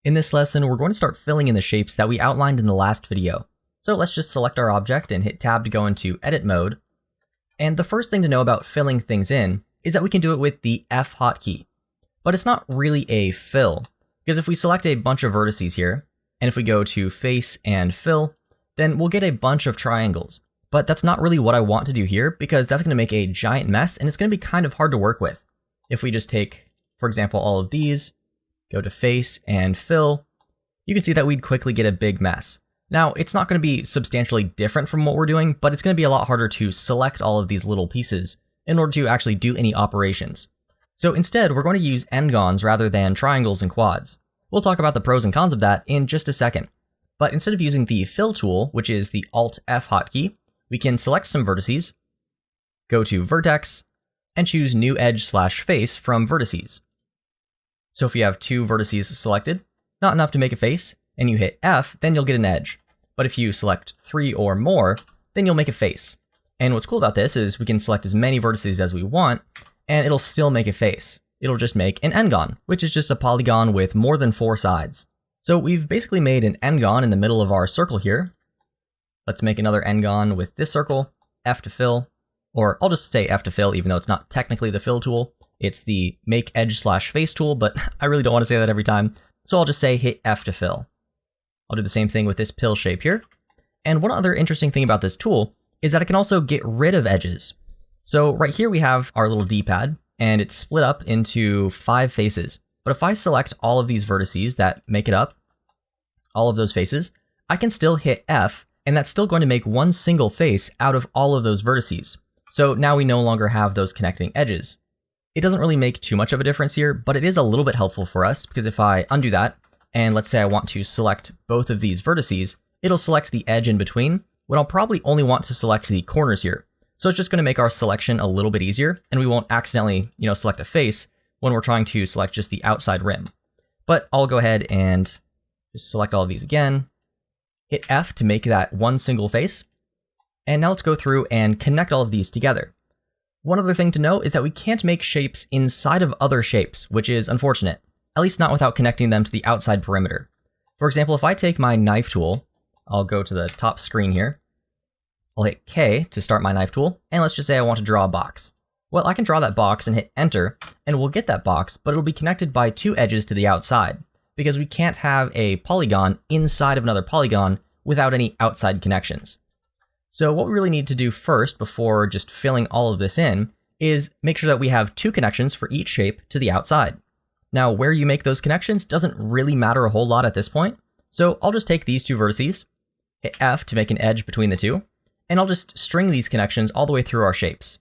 In this lesson, we're going to start filling in the shapes that we outlined in the last video. So let's just select our object and hit Tab to go into edit mode. And the first thing to know about filling things in is that we can do it with the F hotkey. But it's not really a fill, because if we select a bunch of vertices here, and if we go to face and fill, then we'll get a bunch of triangles. But that's not really what I want to do here, because that's going to make a giant mess and it's going to be kind of hard to work with. If we just take, for example, all of these, go to face and fill, you can see that we'd quickly get a big mess. Now, it's not going to be substantially different from what we're doing, but it's going to be a lot harder to select all of these little pieces in order to actually do any operations. So instead, we're going to use n-gons rather than triangles and quads. We'll talk about the pros and cons of that in just a second. But instead of using the fill tool, which is the Alt-F hotkey, we can select some vertices, go to vertex, and choose new edge/face from vertices. So if you have two vertices selected, not enough to make a face, and you hit F, then you'll get an edge. But if you select 3 or more, then you'll make a face. And what's cool about this is we can select as many vertices as we want, and it'll still make a face. It'll just make an n-gon, which is just a polygon with more than 4 sides. So we've basically made an n-gon in the middle of our circle here. Let's make another n-gon with this circle, F to fill, or I'll just say F to fill even though it's not technically the fill tool. It's the make edge/face tool, but I really don't want to say that every time. So I'll just say hit F to fill. I'll do the same thing with this pill shape here. And one other interesting thing about this tool is that it can also get rid of edges. So right here we have our little D-pad, and it's split up into 5 faces. But if I select all of these vertices that make it up, all of those faces, I can still hit F, and that's still going to make one single face out of all of those vertices. So now we no longer have those connecting edges. It doesn't really make too much of a difference here, but it is a little bit helpful for us, because if I undo that, and let's say I want to select both of these vertices, it'll select the edge in between, when I'll probably only want to select the corners here. So it's just going to make our selection a little bit easier, and we won't accidentally, select a face when we're trying to select just the outside rim. But I'll go ahead and just select all of these again, hit F to make that one single face, and now let's go through and connect all of these together. One other thing to note is that we can't make shapes inside of other shapes, which is unfortunate, at least not without connecting them to the outside perimeter. For example, if I take my knife tool, I'll go to the top screen here, I'll hit K to start my knife tool, and let's just say I want to draw a box. Well, I can draw that box and hit enter, and we'll get that box, but it'll be connected by 2 edges to the outside, because we can't have a polygon inside of another polygon without any outside connections. So what we really need to do first, before just filling all of this in, is make sure that we have 2 connections for each shape to the outside. Now, where you make those connections doesn't really matter a whole lot at this point, so I'll just take these 2 vertices, hit F to make an edge between the 2, and I'll just string these connections all the way through our shapes.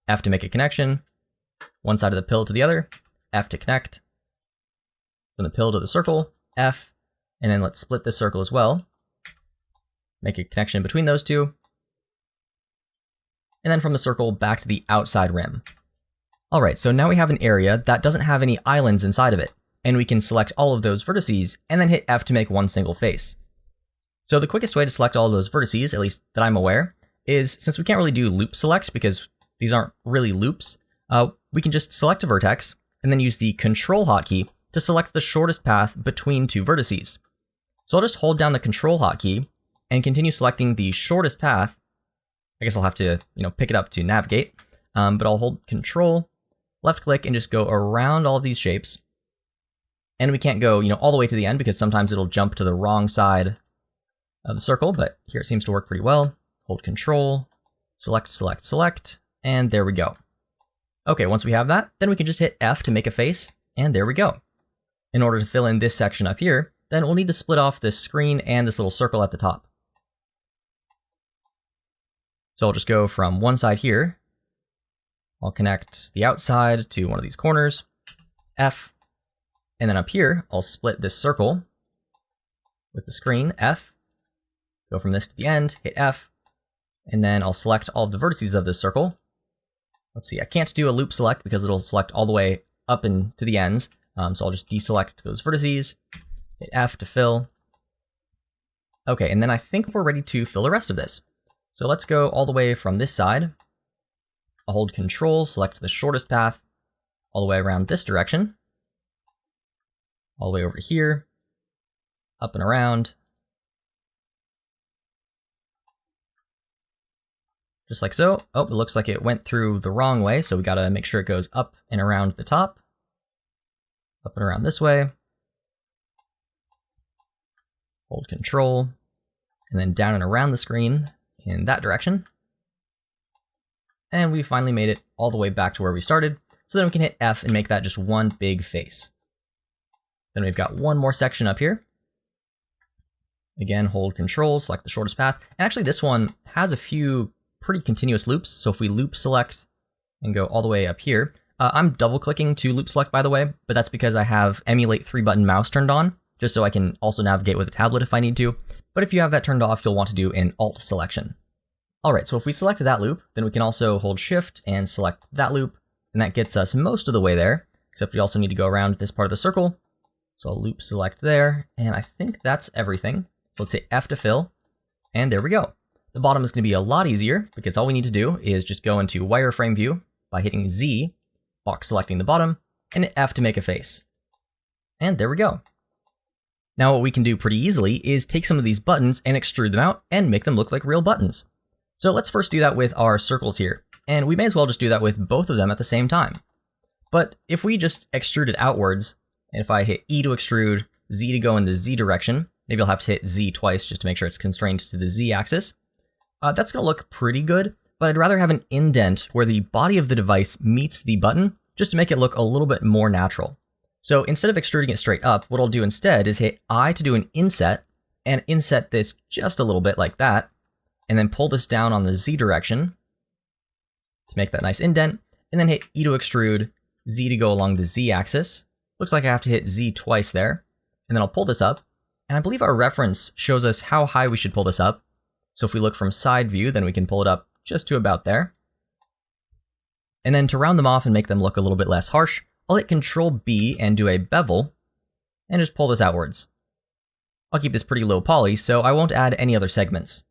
F to make a connection, one side of the pill to the other, F to connect, from the pill to the circle, F, and then let's split this circle as well, make a connection between those 2, and then from the circle back to the outside rim. Alright, so now we have an area that doesn't have any islands inside of it, and we can select all of those vertices and then hit F to make one single face. So the quickest way to select all of those vertices, at least that I'm aware, is since we can't really do loop select because these aren't really loops, we can just select a vertex and then use the Control hotkey to select the shortest path between 2 vertices. So I'll just hold down the Control hotkey and continue selecting the shortest path. I guess I'll have to, pick it up to navigate, but I'll hold Control, left click, and just go around all of these shapes. And we can't go, all the way to the end because sometimes it'll jump to the wrong side of the circle, but here it seems to work pretty well. Hold Control, select, select, select, and there we go. Okay, once we have that, then we can just hit F to make a face, and there we go. In order to fill in this section up here, then we'll need to split off this screen and this little circle at the top. So I'll just go from one side here, I'll connect the outside to one of these corners, F, and then up here, I'll split this circle with the screen, F, go from this to the end, hit F, and then I'll select all of the vertices of this circle. Let's see, I can't do a loop select because it'll select all the way up and to the ends, so I'll just deselect those vertices, hit F to fill. Okay, and then I think we're ready to fill the rest of this. So let's go all the way from this side. I'll hold Control, select the shortest path, all the way around this direction. all the way over here, up and around, just like so. Oh, it looks like it went through the wrong way, so we gotta make sure it goes up and around the top, up and around this way. Hold Control, and then down and around the screen in that direction. And we finally made it all the way back to where we started. So then we can hit F and make that just one big face. Then we've got one more section up here. Again, hold Control, select the shortest path. And actually this one has a few pretty continuous loops. So if we loop select and go all the way up here, I'm double clicking to loop select, by the way, but that's because I have emulate 3-button mouse turned on, just so I can also navigate with a tablet if I need to. But if you have that turned off, you'll want to do an Alt selection. All right, so if we select that loop, then we can also hold Shift and select that loop, and that gets us most of the way there, except we also need to go around this part of the circle. So I'll loop select there, and I think that's everything. So let's hit F to fill, and there we go. The bottom is going to be a lot easier, because all we need to do is just go into wireframe view by hitting Z, box selecting the bottom, and hit F to make a face. And there we go. Now what we can do pretty easily is take some of these buttons and extrude them out and make them look like real buttons. So let's first do that with our circles here, and we may as well just do that with both of them at the same time. But if we just extrude it outwards, and if I hit E to extrude, Z to go in the Z direction, maybe I'll have to hit Z twice just to make sure it's constrained to the Z axis, that's going to look pretty good, but I'd rather have an indent where the body of the device meets the button, just to make it look a little bit more natural. So instead of extruding it straight up, what I'll do instead is hit I to do an inset, and inset this just a little bit like that, and then pull this down on the Z direction to make that nice indent, and then hit E to extrude, Z to go along the Z axis. Looks like I have to hit Z twice there, and then I'll pull this up, and I believe our reference shows us how high we should pull this up. So if we look from side view, then we can pull it up just to about there. And then to round them off and make them look a little bit less harsh, I'll hit Control B and do a bevel, and just pull this outwards. I'll keep this pretty low poly, so I won't add any other segments.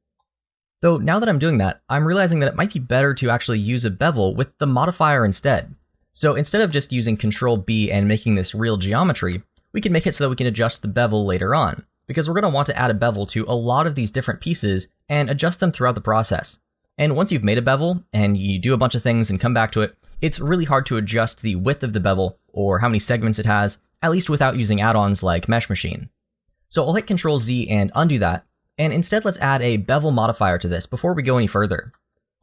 Though now that I'm doing that, I'm realizing that it might be better to actually use a bevel with the modifier instead. So instead of just using Control B and making this real geometry, we can make it so that we can adjust the bevel later on, because we're going to want to add a bevel to a lot of these different pieces and adjust them throughout the process. And once you've made a bevel and you do a bunch of things and come back to it, it's really hard to adjust the width of the bevel or how many segments it has, at least without using add-ons like Mesh Machine. So I'll hit Control Z and undo that, and instead let's add a bevel modifier to this before we go any further.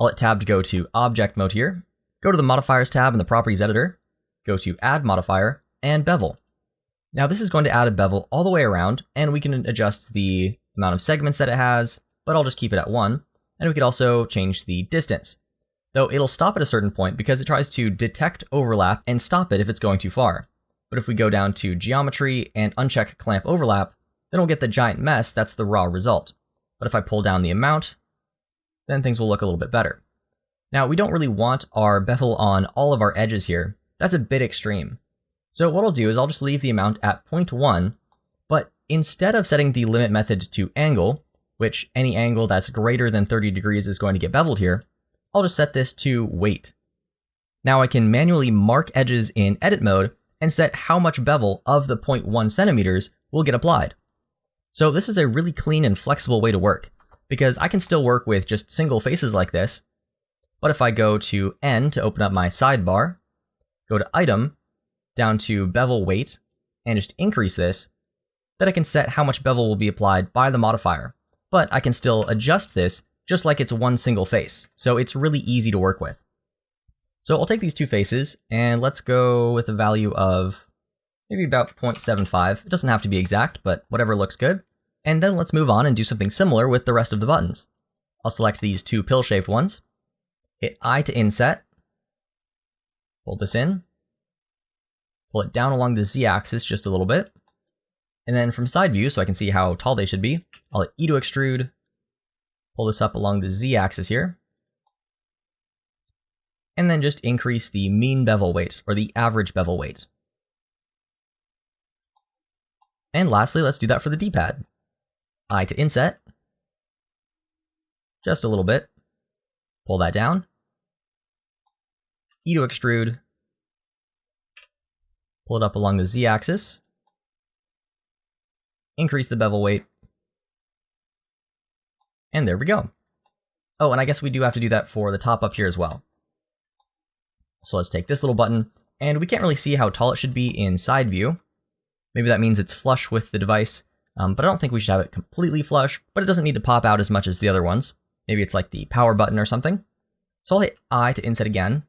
I'll hit Tab to go to Object Mode here, go to the Modifiers tab in the Properties Editor, go to Add Modifier, and Bevel. Now this is going to add a bevel all the way around, and we can adjust the amount of segments that it has, but I'll just keep it at 1, and we can also change the distance. Though it'll stop at a certain point because it tries to detect overlap and stop it if it's going too far. But if we go down to Geometry and uncheck Clamp Overlap, then we'll get the giant mess that's the raw result. But if I pull down the amount, then things will look a little bit better. Now we don't really want our bevel on all of our edges here. That's a bit extreme. So what I'll do is I'll just leave the amount at 0.1, but instead of setting the limit method to angle, which any angle that's greater than 30 degrees is going to get beveled here, I'll just set this to weight. Now I can manually mark edges in edit mode and set how much bevel of the 0.1 centimeters will get applied. So this is a really clean and flexible way to work, because I can still work with just single faces like this, but if I go to N to open up my sidebar, go to Item, down to Bevel Weight, and just increase this, then I can set how much bevel will be applied by the modifier. But I can still adjust this just like it's one single face, so it's really easy to work with. So I'll take these two faces, and let's go with a value of maybe about 0.75. It doesn't have to be exact, but whatever looks good. And then let's move on and do something similar with the rest of the buttons. I'll select these two pill-shaped ones, hit I to inset, pull this in, pull it down along the Z-axis just a little bit, and then from side view, so I can see how tall they should be, I'll hit E to extrude, pull this up along the Z-axis here, and then just increase the mean bevel weight, or the average bevel weight. And lastly, let's do that for the D-pad. I to inset, just a little bit, pull that down, E to extrude, pull it up along the Z-axis, increase the bevel weight, and there we go. Oh, and I guess we do have to do that for the top up here as well. So let's take this little button, and we can't really see how tall it should be in side view. Maybe that means it's flush with the device, but I don't think we should have it completely flush, but it doesn't need to pop out as much as the other ones. Maybe it's like the power button or something. So I'll hit I to inset again.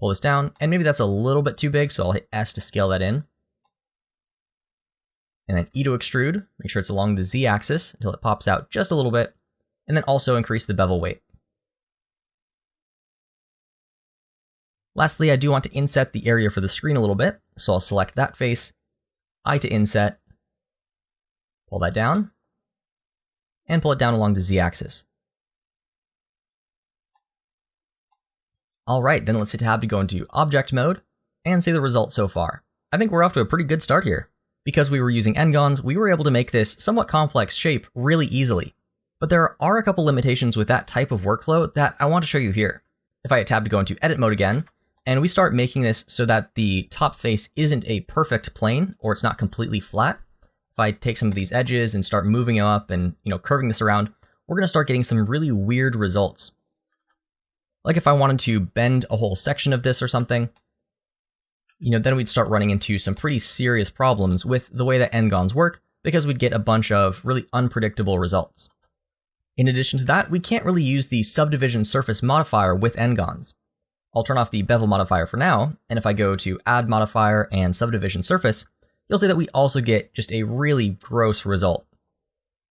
Pull this down, and maybe that's a little bit too big, so I'll hit S to scale that in. And then E to extrude, make sure it's along the Z axis until it pops out just a little bit, and then also increase the bevel weight. Lastly, I do want to inset the area for the screen a little bit, so I'll select that face, I to inset, pull that down, and pull it down along the Z axis. Alright, then let's hit tab to go into object mode, and see the result so far. I think we're off to a pretty good start here. Because we were using n-gons, we were able to make this somewhat complex shape really easily. But there are a couple limitations with that type of workflow that I want to show you here. If I hit tab to go into edit mode again, and we start making this so that the top face isn't a perfect plane, or it's not completely flat, if I take some of these edges and start moving them up and curving this around, we're going to start getting some really weird results. Like if I wanted to bend a whole section of this or something, then we'd start running into some pretty serious problems with the way that n-gons work, because we'd get a bunch of really unpredictable results. In addition to that, we can't really use the subdivision surface modifier with n-gons. I'll turn off the bevel modifier for now, and if I go to add modifier and subdivision surface, you'll see that we also get just a really gross result.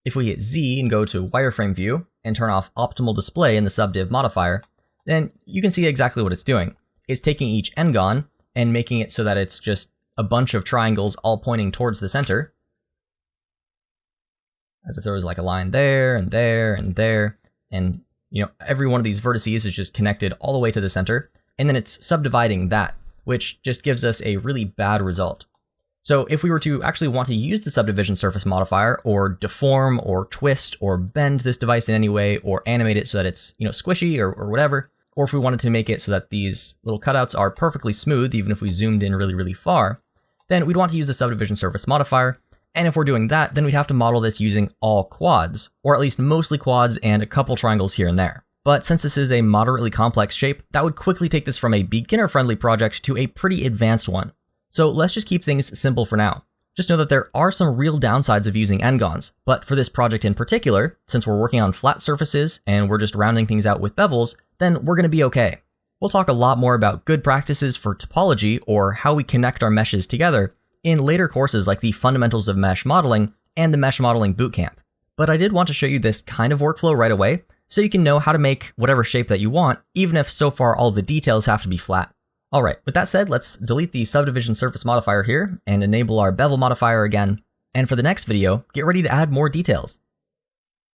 If we hit Z and go to wireframe view and turn off optimal display in the subdiv modifier, then you can see exactly what it's doing. It's taking each n-gon and making it so that it's just a bunch of triangles all pointing towards the center. As if there was like a line there, and there, and there, and every one of these vertices is just connected all the way to the center, and then it's subdividing that, which just gives us a really bad result. So if we were to actually want to use the subdivision surface modifier, or deform, or twist, or bend this device in any way, or animate it so that it's squishy, or whatever, or if we wanted to make it so that these little cutouts are perfectly smooth, even if we zoomed in really, really far, then we'd want to use the subdivision surface modifier. And if we're doing that, then we'd have to model this using all quads, or at least mostly quads and a couple triangles here and there. But since this is a moderately complex shape, that would quickly take this from a beginner-friendly project to a pretty advanced one. So let's just keep things simple for now. Just know that there are some real downsides of using n-gons, but for this project in particular, since we're working on flat surfaces and we're just rounding things out with bevels, then we're going to be okay. We'll talk a lot more about good practices for topology, or how we connect our meshes together, in later courses like the Fundamentals of Mesh Modeling and the Mesh Modeling Bootcamp. But I did want to show you this kind of workflow right away, so you can know how to make whatever shape that you want, even if so far all the details have to be flat. Alright, with that said, let's delete the subdivision surface modifier here, and enable our bevel modifier again, and for the next video, get ready to add more details.